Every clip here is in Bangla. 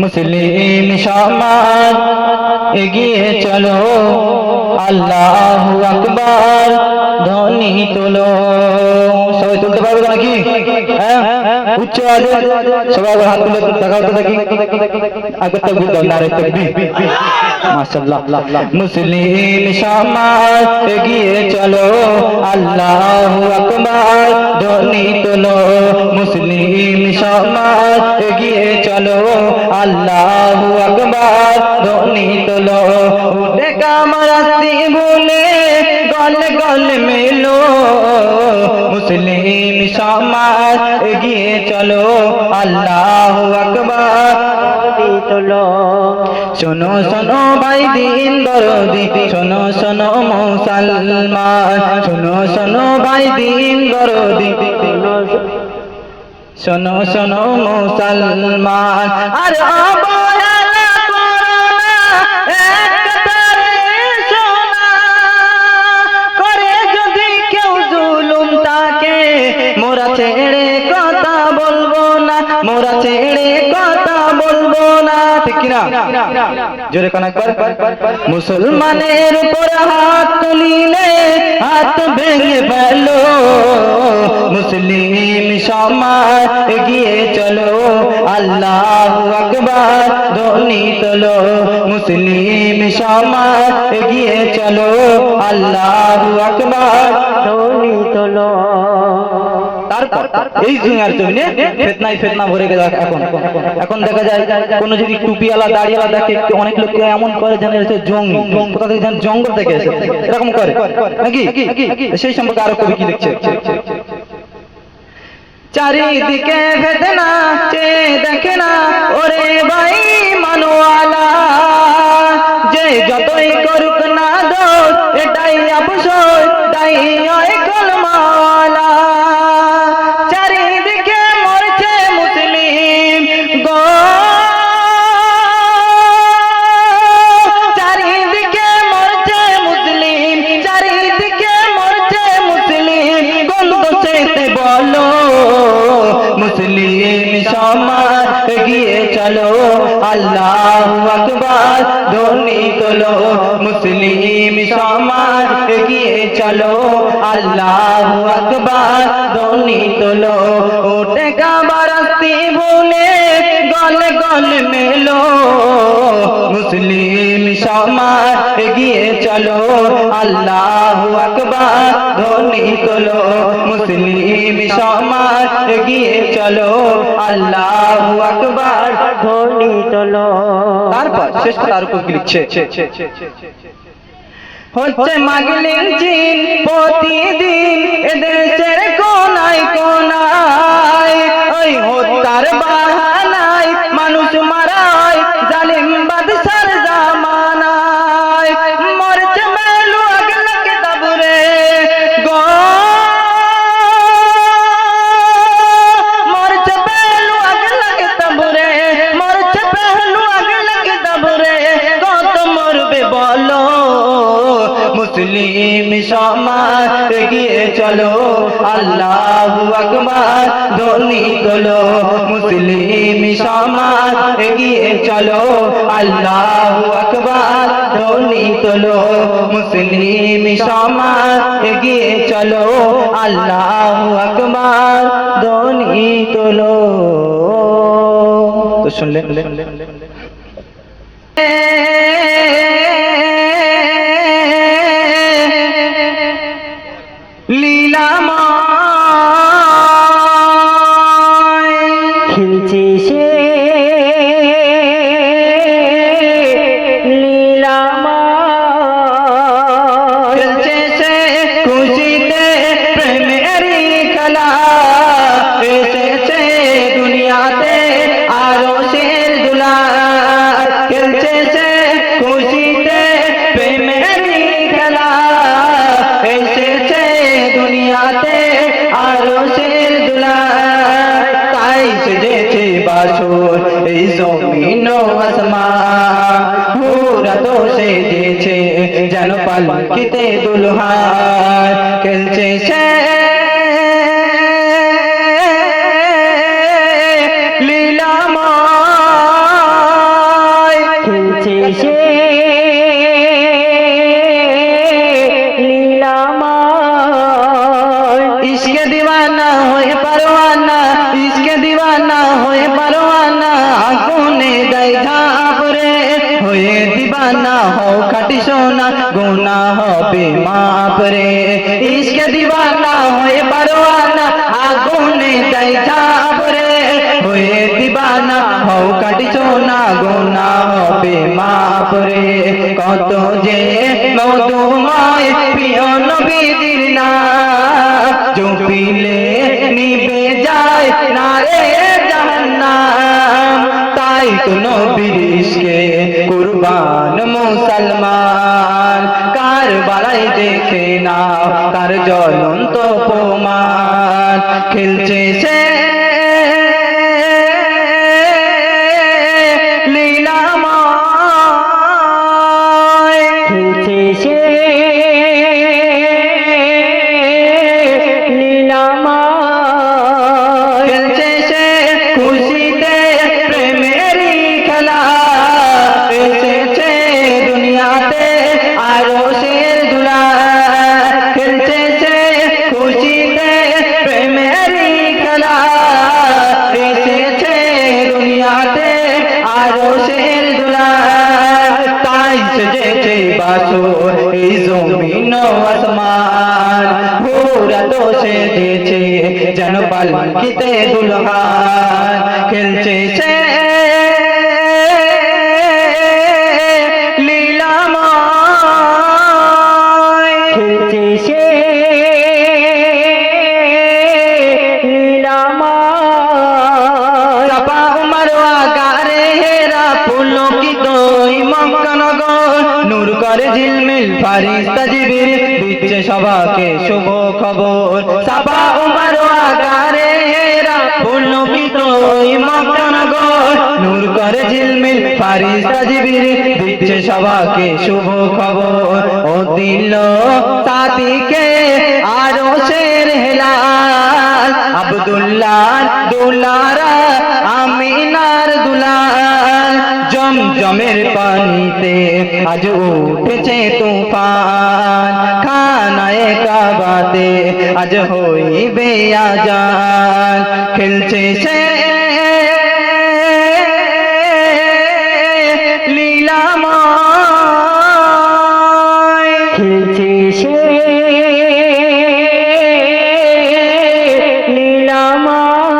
মুসলিম সমাজ এগিয়ে চলো, আল্লাহু আকবার ধ্বনি তোলো। সবাই তুলতে পারবে নাকি? হ্যাঁ, উচ্চ আওয়াজে সবাই হাত তুলে দেখাও তো দেখি। আগে তাকবীর দাও, নারে তাকবীর, মাশাআল্লাহ। মুসলিম সমাজ এগিয়ে চলো, আল্লাহু আকবার ধ্বনি তোলো। মুসলিম সমাজ এগিয়ে চলো, আল্লাহু আকবার ধ্বনি তোলো। উঠে কামরাস্তি ভুলে গলে গলে মেলো, মুসলিম সমাজ এগিয়ে চলো, আল্লাহু আকবার ধ্বনি তোলো। শোনো শোনো ভাই দিন দরদি, শোনো শোনো মুসলমান, শোনো শোনো ভাই দিন দরদি, শোনো শোনো মুসলমান। আর অবহেলা করো না, একতারে শোনা করে যদি কেউ জুলুম তাকে, মোরা ছেড়ে কথা বলবো না, মোরা ছেড়ে কথা বলবো না। ঠিক কিনা? জোরে কোন একবার। মুসলমানের উপর হাত তুলিলে হাত ভেঙে ফেলো, মুসলিম সমাজ এগিয়ে চলো, আল্লাহু আকবার ধ্বনি তোলো। মুসলিম সমাজ এগিয়ে চলো, আল্লাহু আকবার ধ্বনি তোলো। তারপর এই দুনিয়ার জমিনে ফিতনায় ফিতনা ভরে গেছে। এখন দেখা যায় কোন যদি টুপিওয়ালা দাড়িওয়ালা দেখে, অনেক লোক এমন করে যেন জঙ্গি, কোথা থেকে যেন জঙ্গল থেকে এসেছে, এরকম করে নাকি? সেই সম্পর্কে আরো কবি কি লিখছে? চারিদিকে ফিতনা চেয়ে দেখে না ওরে ভাই মানওয়ালা, যে যতই করুক না দোষ এটাই অবশ্যই তাই হয় কলমাওয়ালা। চারিদিকে মরছে মুসলিম গো, চারিদিকে মরছে মুসলিম, চারিদিকে মরছে মুসলিম, কোন দোষেতে বলো, মুসলিম সমাজ এগিয়ে চলো, আল্লাহু আকবার ধ্বনি তোলো। মুসলিম সমাজ এগিয়ে চলো, আল্লাহু আকবার ধ্বনি তোলো। ওঠে কামরাস্তি ভুলে গলে গলে মেলো, মুসলিম সমাজ এগিয়ে চলো, আল্লাহু আকবার ধ্বনি তোলো। মুসলিম সমাজ এগিয়ে চলো, আল্লাহু আকবার ধ্বনি তোলো। তারপর শেষ কথা আর কি লিখছে? হচ্ছে মাগলিং জিন প্রতিদিন এদেশের কোনায় কোনায়, ওই হত্যার বাহানায় মানুষ মারায় জালিম বাদশার জামানায়। মরছে মেলু আগলাকে তাবুরে গো, মরছে মেলু আগলাকে তাবুরে, মরছে মেলু আগলাকে তাবুরে, কত মরবে বলো, মুসলিম সমাজ এগিয়ে চলো, আল্লাহু আকবার ধ্বনি তোলো। মুসলিম সমাজ এগিয়ে চলো, আল্লাহু আকবার ধ্বনি তোলো। মুসলিম সমাজ এগিয়ে চলো, আল্লাহু আকবার ধ্বনি তোলো। তো শুনলেন লীলাময় খেলছে সে লীলাময়, খেলছে সে খুশিতে প্রেমেরই খেলা, এসেছে দুনিয়াতে আরো শের দুলার, খেলছে সে খুশিতে প্রেমেরই খেলা, এসেছে দুনিয়াতে আরো শের দুলার। তাই সেজেছে বাসর এই জমিন ও আসমান, পুরা তো সেজেছে যেন পালকিতে দুলহান, খেলছে সে লীলাময়। গুনাহ হবে মাপ রে। ইশকে দিওয়ানা হয়ে পারওয়ানা আগুনে দেয় ঝাঁপ রে। হয়ে দিওয়ানা হও কাটিছো না গুনাহ হবে মাপ রে। কত যে মধুময় প্রিয় নবীর নাম জপিলে নিভে যায় না রে জাহান্নাম। তাই তো নবীর ইশকে কুরবান মুসলমান। কারবালায় দেখে নাও তার জ্বলন্ত প্রমাণ। খেলছে সে লীলাময়, খেলছে সে লীলাময়, খেলছে সে খুশিতে প্রেমেরই খেলা। এসেছে দুনিয়াতে আরশের ধুলা। খেলছে সে খুশিতে প্রেমেরই খেলা। এসেছে দুনিয়াতে আরশের ধুলা। তাই সেজেছে বাসর এই জমিন ও আসমান। পুরা তো সেজেছে যেন পালকিতে দুলহান। খেলছে সে লীলাময়, খেলছে সে লীলাময়। সাফা ও মারওয়া গারে হেরা পুলকিত এই মক্কানগর। নূর করে ঝিলমিল ফারিস্তা জিবরিল দিচ্ছে সবাকে শুভ খবর। সাফা ও মারওয়া গারে হেরা পুলকিত এই মক্কানগর। নূর করে ঝিলমিল ফারিস্তা জিবরিল দিচ্ছে সবাকে শুভ খবর। ও দিল সাথীকে আরশের হেলাল। আব্দুল্লাহ দুলারা আমিনার দুলাল। জমজমের পানিতে আজ উঠেছে তুফান। খানায়ে কাবাতে আজ হইবে আজান। খেলছে সে লীলাময়, খেলছে সে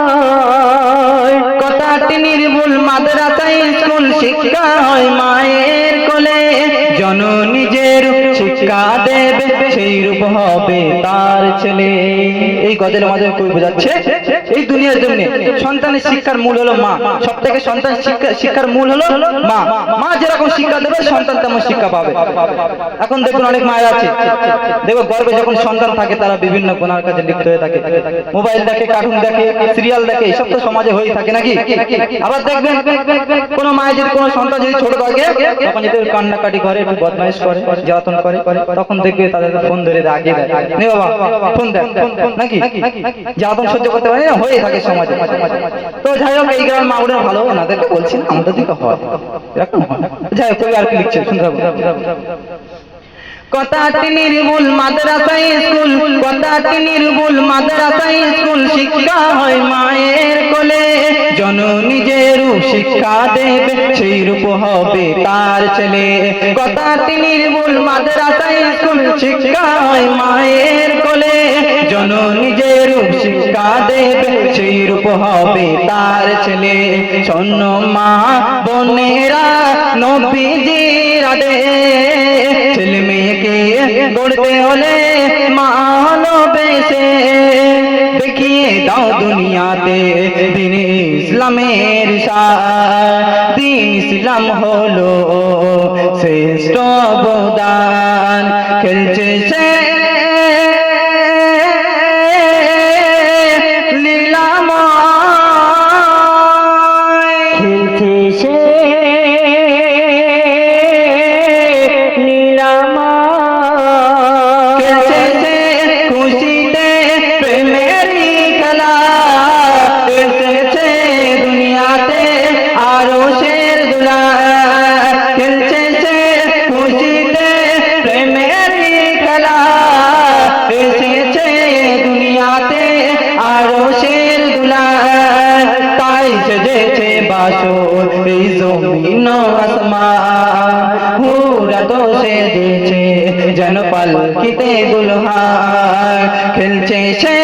লীলাময়। কথাটি নির্ভুল মাদ্রাসায় স্কুল শিক্ষা হয় মায়ের কোলে। জননী যে রূপ শিক্ষা দেবে সেই রূপ হবে তার ছেলে। এই গজলের মাধ্যমে কবি বোঝাচ্ছে এই দুনিয়ার জন্য সন্তানের শিক্ষার মূল হলো মা। সব থেকে সন্তান শিক্ষার মূল হলো মা। মা যেরকম শিক্ষা দেবে সন্তান তেমন শিক্ষা পাবে। এখন দেখুন অনেক মায়ের আছে, দেখো গর্ভে যখন সন্তান থাকে তারা বিভিন্ন গুনার কাজে লিপ্ত হয়ে থাকে। মোবাইল দেখে, কার্টুন দেখে, সিরিয়াল দেখে, এসব তো সমাজে হয়ে থাকে নাকি। আবার দেখবেন কোনো মায়ের যদি কোনো সন্তান যদি ছোট থাকে তখন যদি কান্নাকাটি করে, একটু বদমাইশ করে, জ্বালাতন করে, তখন দেখবে তাদের ফোন ধরে আগে দেয়, নে বাবা ফোন দেয় নাকি। জ্বালাতন সহ্য করতে পারে না, হয়ে থাকে সমাজে। তো যাই হোক এই গ্রামের মা বোনেরা ভালো, ওনাদেরকে বলছেন আমাদের দিকে হয় এরকম হয়। যাই হোক আর কি লিখছে শুনতে হবে। কথাটি নির্ভুল মাদ্রাসায় স্কুল, কথাটি নির্ভুল মাদ্রাসায় স্কুল শিক্ষা হয় মায়ের কোলে। জননী যে রূপ শিক্ষা দেবে সেই রূপ হবে তার ছেলে। কথাটি নির্ভুল মাদ্রাসায় স্কুল শিক্ষা হয় মায়ের কোলে। জননী যে রূপ শিক্ষা দেবে সেই রূপ হবে তার ছেলে। শোন মা বোনেরা নবীজির আদেশ। ছেলে মেয়েকে গড়তে হলে মা ভালোবেসে দেখিয়ে দাও দুনিয়াতে দিন ইসলামের শান। দিন ইসলাম হলো শ্রেষ্ঠ অবদান। খেলছে সে লীলাময়, খেলছে সে খুশিতে প্রেমেরই খেলা। এসেছে দুনিয়াতে আরশের ধুলা। খেলছে সে খুশিতে প্রেমেরই খেলা। এসেছে দুনিয়াতে আরশের ধুলা। তাই সেজেছে বাসর এই জমিন ও আসমান। পুরা তো সেজেছে খুশিতে দুলহান খেলছে সে